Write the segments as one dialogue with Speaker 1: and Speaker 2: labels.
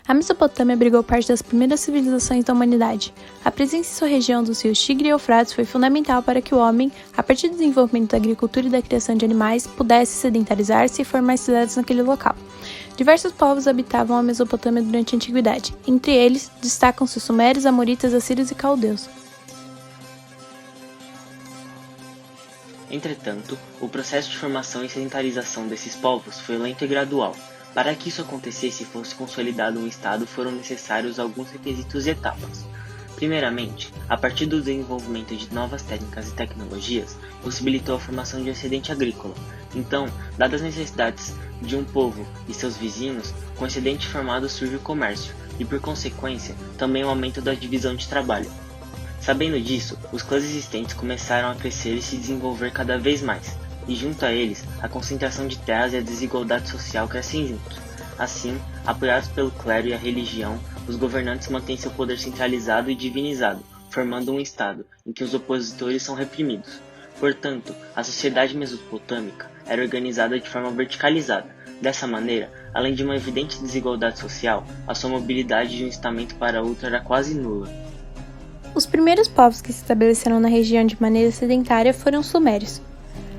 Speaker 1: A Mesopotâmia abrigou parte das primeiras civilizações da humanidade. A presença em sua região dos rios Tigre e Eufrates foi fundamental para que o homem, a partir do desenvolvimento da agricultura e da criação de animais, pudesse sedentarizar-se e formar cidades naquele local. Diversos povos habitavam a Mesopotâmia durante a Antiguidade. Entre eles, destacam-se os sumérios, amoritas, assírios e caldeus.
Speaker 2: Entretanto, o processo de formação e sedentarização desses povos foi lento e gradual. Para que isso acontecesse e fosse consolidado um Estado, foram necessários alguns requisitos e etapas. Primeiramente, a partir do desenvolvimento de novas técnicas e tecnologias, possibilitou a formação de um excedente agrícola. Então, dadas as necessidades de um povo e seus vizinhos, com o excedente formado surge o comércio, e por consequência, também o aumento da divisão de trabalho. Sabendo disso, os clãs existentes começaram a crescer e se desenvolver cada vez mais, e junto a eles, a concentração de terras e a desigualdade social crescem juntos. Assim, apoiados pelo clero e a religião, os governantes mantêm seu poder centralizado e divinizado, formando um Estado em que os opositores são reprimidos. Portanto, a sociedade mesopotâmica era organizada de forma verticalizada. Dessa maneira, além de uma evidente desigualdade social, a sua mobilidade de um estamento para outro era quase nula.
Speaker 1: Os primeiros povos que se estabeleceram na região de maneira sedentária foram os sumérios.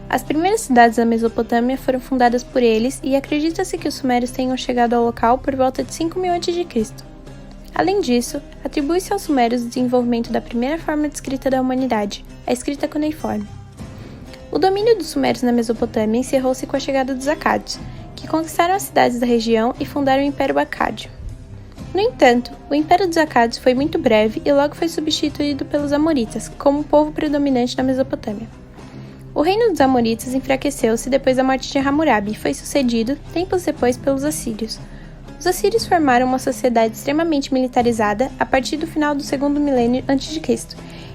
Speaker 1: As primeiras cidades da Mesopotâmia foram fundadas por eles e acredita-se que os sumérios tenham chegado ao local por volta de 5.000 a.C. Além disso, atribui-se aos sumérios o desenvolvimento da primeira forma de escrita da humanidade, a escrita cuneiforme. O domínio dos sumérios na Mesopotâmia encerrou-se com a chegada dos acádios, que conquistaram as cidades da região e fundaram o Império Acádio. No entanto, o Império dos Acádios foi muito breve e logo foi substituído pelos Amoritas, como o povo predominante na Mesopotâmia. O reino dos Amoritas enfraqueceu-se depois da morte de Hammurabi e foi sucedido, tempos depois, pelos Assírios. Os Assírios formaram uma sociedade extremamente militarizada a partir do final do segundo milênio a.C.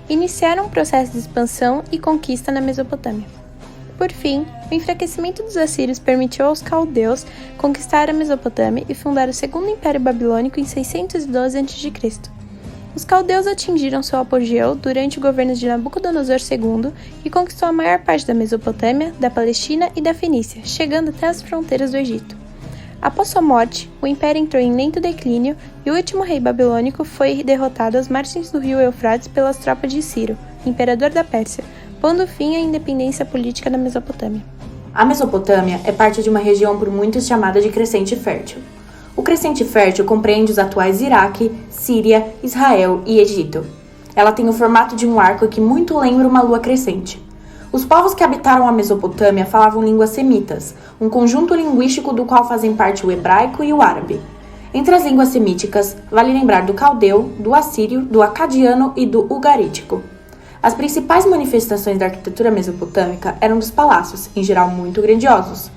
Speaker 1: e iniciaram um processo de expansão e conquista na Mesopotâmia. Por fim, o enfraquecimento dos Assírios permitiu aos caldeus conquistar a Mesopotâmia e fundar o Segundo Império Babilônico em 612 a.C. Os caldeus atingiram seu apogeu durante o governo de Nabucodonosor II, que conquistou a maior parte da Mesopotâmia, da Palestina e da Fenícia, chegando até as fronteiras do Egito. Após sua morte, o império entrou em lento declínio e o último rei babilônico foi derrotado às margens do rio Eufrates pelas tropas de Ciro, imperador da Pérsia, pondo fim à independência política da Mesopotâmia.
Speaker 3: A Mesopotâmia é parte de uma região por muitos chamada de Crescente Fértil. O Crescente Fértil compreende os atuais Iraque, Síria, Israel e Egito. Ela tem o formato de um arco que muito lembra uma lua crescente. Os povos que habitaram a Mesopotâmia falavam línguas semitas, um conjunto linguístico do qual fazem parte o hebraico e o árabe. Entre as línguas semíticas, vale lembrar do caldeu, do assírio, do acadiano e do ugarítico. As principais manifestações da arquitetura mesopotâmica eram dos palácios, em geral muito grandiosos.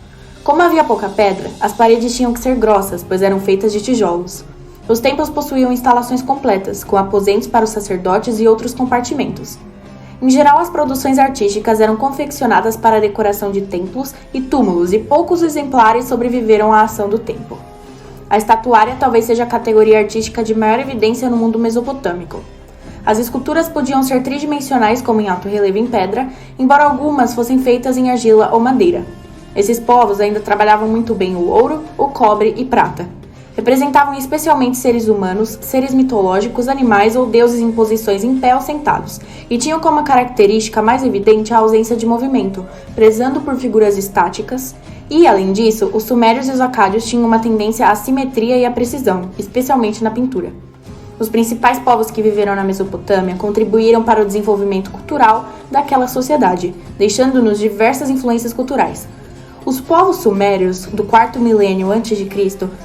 Speaker 3: Como havia pouca pedra, as paredes tinham que ser grossas, pois eram feitas de tijolos. Os templos possuíam instalações completas, com aposentos para os sacerdotes e outros compartimentos. Em geral, as produções artísticas eram confeccionadas para a decoração de templos e túmulos, e poucos exemplares sobreviveram à ação do tempo. A estatuária talvez seja a categoria artística de maior evidência no mundo mesopotâmico. As esculturas podiam ser tridimensionais, como em alto relevo em pedra, embora algumas fossem feitas em argila ou madeira. Esses povos ainda trabalhavam muito bem o ouro, o cobre e prata. Representavam especialmente seres humanos, seres mitológicos, animais ou deuses em posições em pé ou sentados, e tinham como característica mais evidente a ausência de movimento, prezando por figuras estáticas. E, além disso, os sumérios e os acádios tinham uma tendência à simetria e à precisão, especialmente na pintura. Os principais povos que viveram na Mesopotâmia contribuíram para o desenvolvimento cultural daquela sociedade, deixando-nos diversas influências culturais. Os povos sumérios, do quarto milênio a.C.,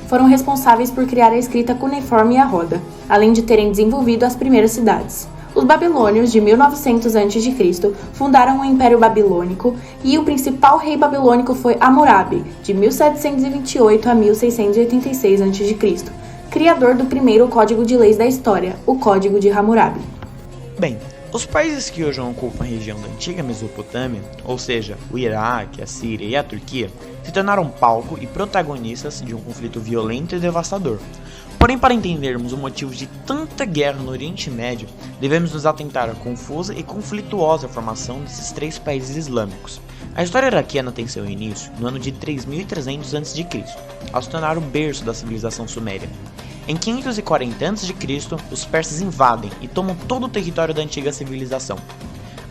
Speaker 3: foram responsáveis por criar a escrita cuneiforme e a roda, além de terem desenvolvido as primeiras cidades. Os babilônios, de 1900 a.C., fundaram o Império Babilônico e o principal rei babilônico foi Hammurabi, de 1728 a 1686 a.C., criador do primeiro código de leis da história, o Código de Hammurabi.
Speaker 4: Bem, os países que hoje ocupam a região da antiga Mesopotâmia, ou seja, o Iraque, a Síria e a Turquia, se tornaram palco e protagonistas de um conflito violento e devastador. Porém, para entendermos o motivo de tanta guerra no Oriente Médio, devemos nos atentar à confusa e conflituosa formação desses três países islâmicos. A história iraquiana tem seu início no ano de 3300 a.C., ao se tornar o berço da civilização suméria. Em 540 a.C., os persas invadem e tomam todo o território da antiga civilização.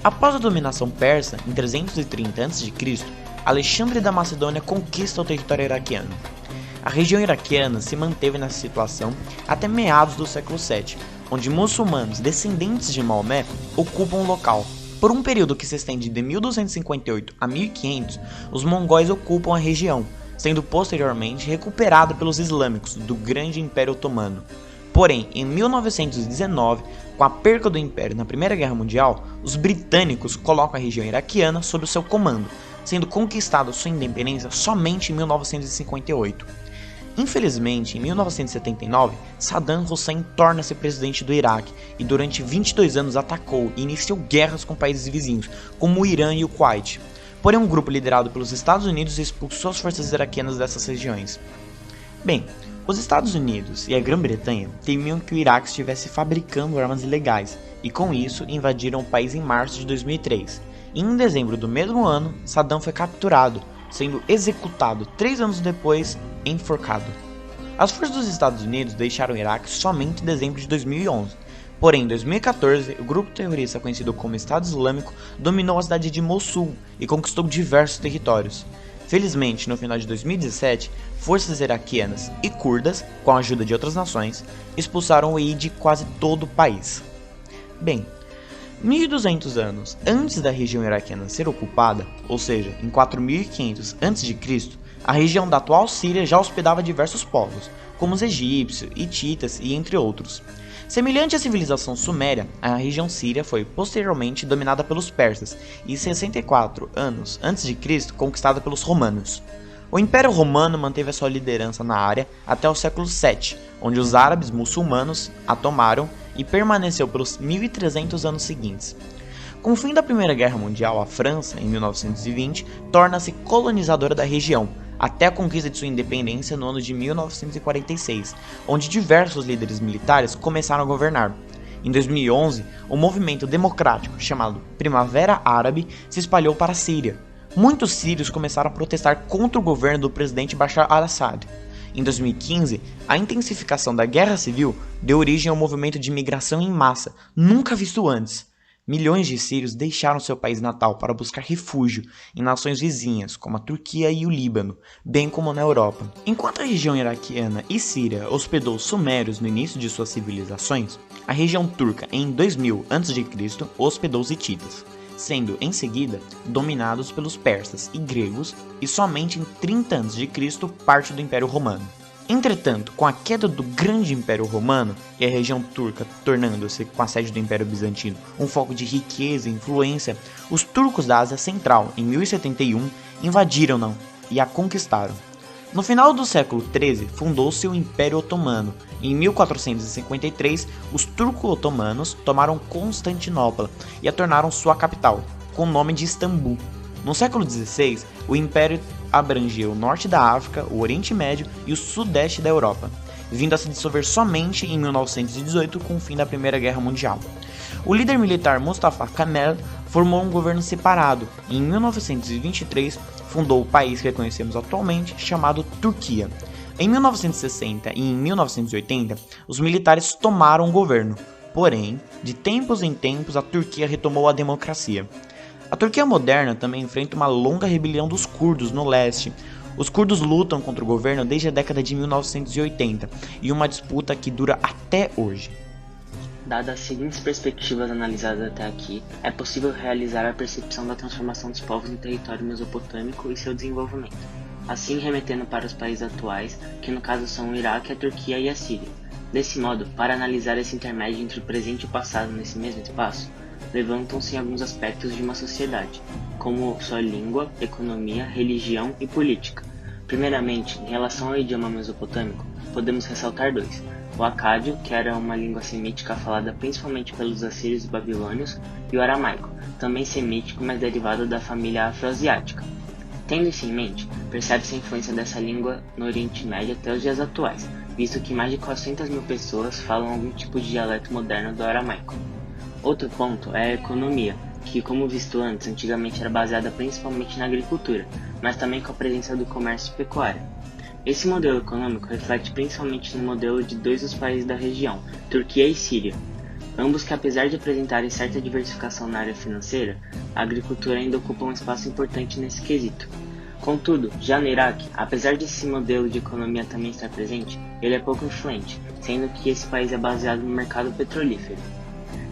Speaker 4: Após a dominação persa, em 330 a.C., Alexandre da Macedônia conquista o território iraquiano. A região iraquiana se manteve nessa situação até meados do século VII, onde muçulmanos descendentes de Maomé ocupam o local. Por um período que se estende de 1258 a 1500, os mongóis ocupam a região, sendo posteriormente recuperada pelos islâmicos do Grande Império Otomano. Porém, em 1919, com a perca do Império na Primeira Guerra Mundial, os britânicos colocam a região iraquiana sob o seu comando, sendo conquistada sua independência somente em 1958. Infelizmente, em 1979, Saddam Hussein torna-se presidente do Iraque e durante 22 anos atacou e iniciou guerras com países vizinhos, como o Irã e o Kuwait. Porém, um grupo liderado pelos Estados Unidos expulsou as forças iraquianas dessas regiões. Bem, os Estados Unidos e a Grã-Bretanha temiam que o Iraque estivesse fabricando armas ilegais e, com isso, invadiram o país em março de 2003. E em dezembro do mesmo ano, Saddam foi capturado, sendo executado 3 anos depois, enforcado. As forças dos Estados Unidos deixaram o Iraque somente em dezembro de 2011. Porém, em 2014, o grupo terrorista conhecido como Estado Islâmico dominou a cidade de Mossul e conquistou diversos territórios. Felizmente, no final de 2017, forças iraquianas e curdas, com a ajuda de outras nações, expulsaram o IE de quase todo o país. Bem, 1.200 anos antes da região iraquiana ser ocupada, ou seja, em 4.500 a.C., a região da atual Síria já hospedava diversos povos, como os egípcios, hititas e entre outros. Semelhante à civilização suméria, a região síria foi posteriormente dominada pelos persas e 64 anos antes de Cristo conquistada pelos romanos. O Império Romano manteve a sua liderança na área até o século VII, onde os árabes muçulmanos a tomaram e permaneceu pelos 1.300 anos seguintes. Com o fim da Primeira Guerra Mundial, a França, em 1920, torna-se colonizadora da região, até a conquista de sua independência no ano de 1946, onde diversos líderes militares começaram a governar. Em 2011, o movimento democrático chamado Primavera Árabe se espalhou para a Síria. Muitos sírios começaram a protestar contra o governo do presidente Bashar al-Assad. Em 2015, a intensificação da guerra civil deu origem ao movimento de imigração em massa, nunca visto antes. Milhões de sírios deixaram seu país natal para buscar refúgio em nações vizinhas, como a Turquia e o Líbano, bem como na Europa. Enquanto a região iraquiana e síria hospedou os sumérios no início de suas civilizações, a região turca, em 2000 a.C., hospedou os hititas, sendo, em seguida, dominados pelos persas e gregos, e somente em 30 a.C. parte do Império Romano. Entretanto, com a queda do Grande Império Romano e a região turca tornando-se, com a sede do Império Bizantino, um foco de riqueza e influência, os turcos da Ásia Central, em 1071, invadiram-na e a conquistaram. No final do século XIII, fundou-se o Império Otomano. Em 1453, os turco-otomanos tomaram Constantinopla e a tornaram sua capital, com o nome de Istambul. No século XVI, o Império abrangeu o norte da África, o Oriente Médio e o sudeste da Europa, vindo a se dissolver somente em 1918 com o fim da Primeira Guerra Mundial. O líder militar Mustafa Kemal formou um governo separado e em 1923 fundou o país que conhecemos atualmente, chamado Turquia. Em 1960 e em 1980, os militares tomaram o governo, porém, de tempos em tempos a Turquia retomou a democracia. A Turquia moderna também enfrenta uma longa rebelião dos curdos no leste. Os curdos lutam contra o governo desde a década de 1980 e uma disputa que dura até hoje.
Speaker 2: Dadas as seguintes perspectivas analisadas até aqui, é possível realizar a percepção da transformação dos povos no território mesopotâmico e seu desenvolvimento, assim remetendo para os países atuais, que no caso são o Iraque, a Turquia e a Síria. Desse modo, para analisar esse intermédio entre o presente e o passado nesse mesmo espaço, levantam-se alguns aspectos de uma sociedade, como sua língua, economia, religião e política. Primeiramente, em relação ao idioma mesopotâmico, podemos ressaltar dois: o acádio, que era uma língua semítica falada principalmente pelos assírios e babilônios, e o aramaico, também semítico, mas derivado da família afroasiática. Tendo isso em mente, percebe-se a influência dessa língua no Oriente Médio até os dias atuais, visto que mais de 400.000 pessoas falam algum tipo de dialeto moderno do aramaico. Outro ponto é a economia, que, como visto antes, antigamente era baseada principalmente na agricultura, mas também com a presença do comércio e pecuária. Esse modelo econômico reflete principalmente no modelo de dois dos países da região, Turquia e Síria. Ambos que, apesar de apresentarem certa diversificação na área financeira, a agricultura ainda ocupa um espaço importante nesse quesito. Contudo, já no Iraque, apesar desse modelo de economia também estar presente, ele é pouco influente, sendo que esse país é baseado no mercado petrolífero.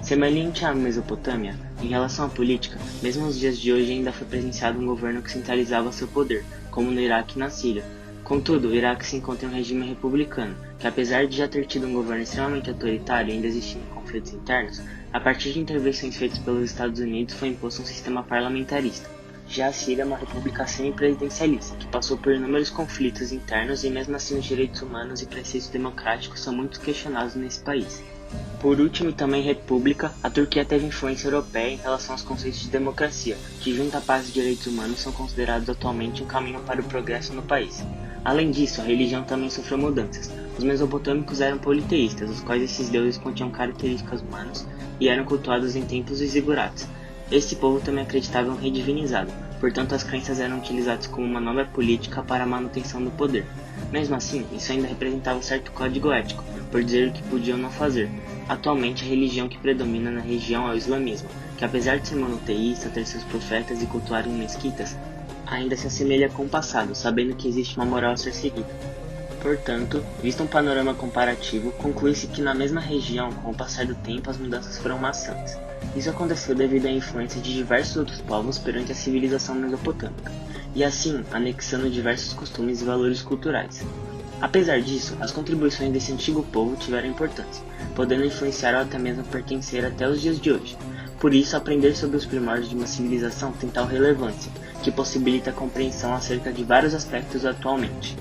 Speaker 2: Semelhante à Mesopotâmia, em relação à política, mesmo nos dias de hoje ainda foi presenciado um governo que centralizava seu poder, como no Iraque e na Síria. Contudo, o Iraque se encontra em um regime republicano, que apesar de já ter tido um governo extremamente autoritário e ainda existindo conflitos internos, a partir de intervenções feitas pelos Estados Unidos foi imposto um sistema parlamentarista. Já a Síria é uma república semi-presidencialista, que passou por inúmeros conflitos internos e mesmo assim os direitos humanos e preceitos democráticos são muito questionados nesse país. Por último, e também república, a Turquia teve influência europeia em relação aos conceitos de democracia, que junto à paz e direitos humanos são considerados atualmente um caminho para o progresso no país. Além disso, a religião também sofreu mudanças. Os mesopotâmicos eram politeístas, os quais esses deuses continham características humanas e eram cultuados em templos e zigurates. Este povo também acreditava em um rei divinizado, portanto as crenças eram utilizadas como uma nova política para a manutenção do poder. Mesmo assim, isso ainda representava um certo código ético, por dizer o que podiam não fazer. Atualmente, a religião que predomina na região é o islamismo, que apesar de ser monoteísta, ter seus profetas e cultuar em mesquitas, ainda se assemelha com o passado, sabendo que existe uma moral a ser seguida. Portanto, visto um panorama comparativo, conclui-se que na mesma região, com o passar do tempo, as mudanças foram maçantes. Isso aconteceu devido à influência de diversos outros povos perante a civilização mesopotâmica, e assim anexando diversos costumes e valores culturais. Apesar disso, as contribuições desse antigo povo tiveram importância, podendo influenciar ou até mesmo pertencer até os dias de hoje. Por isso, aprender sobre os primórdios de uma civilização tem tal relevância, que possibilita a compreensão acerca de vários aspectos atualmente.